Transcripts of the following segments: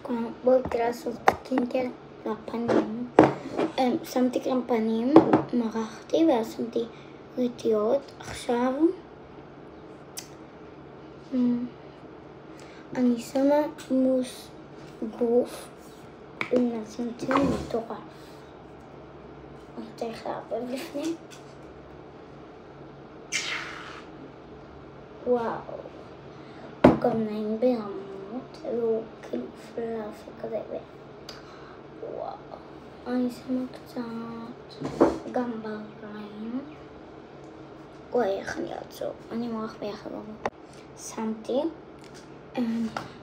כלומר, בואו התחילה לעשות סקינקר לפנים. שמתי קרם פנים, מרחתי ואז שמתי רטיות. עכשיו אני שמה מוס גוף לצמצם מטורף. אני צריך לערבב לפני. וואו, הוא גם נעים ברמות, והוא כאילו פלאפי כזה. וואו, אני שמה קצת גם ברגליים. וואי, איך אני אעצור? אני מורח ביחד בבוא. שמתי.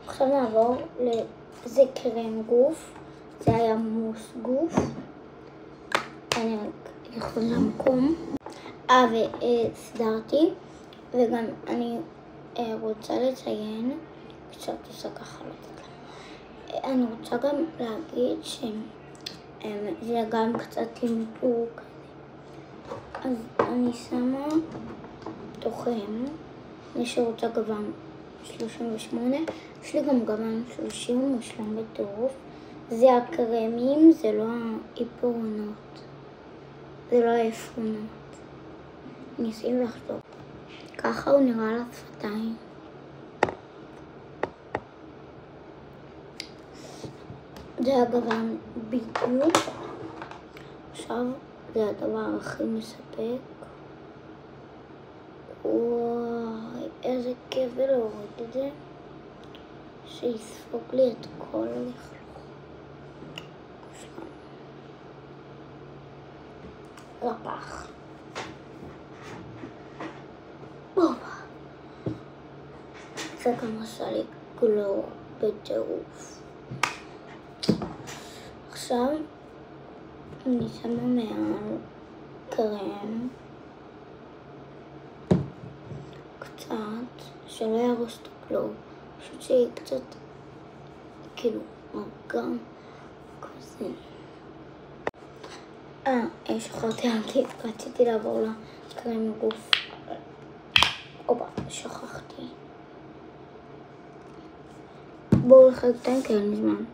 עכשיו נעבור לזה קרם גוף. זה היה מוס גוף. אני רק יכול למקום. וסדרתי. וגם אני רוצה לציין, קצת עושה ככה לתת לה. אני רוצה גם להגיד שזה גם קצת טמפור כזה. אז אני שמה תוכן, מי שרוצה גוון 38, יש לי גם גוון 30 מושלם בטירוף. זה הקרמים, זה לא העיפרונות, זה לא העפרונות. ניסים לחשוב. ככה הוא נראה על השפתיים. זה הגוון בדיוק. עכשיו זה הדבר הכי מספק. וואי, איזה כיף להוריד את זה. שיספוג לי את כל הלכלוך. לפח. זה גם עשה לי גלור בטירוף. עכשיו אני שמה מעל קרם קצת, שלא ירוס את הגלור, פשוט שיהיה קצת כאילו מרגם כזה. שכחתי להגיד, רציתי לעבור לקרם גוף. אופה, שכחתי. בואו לחלק את העין, כי אין לי זמן.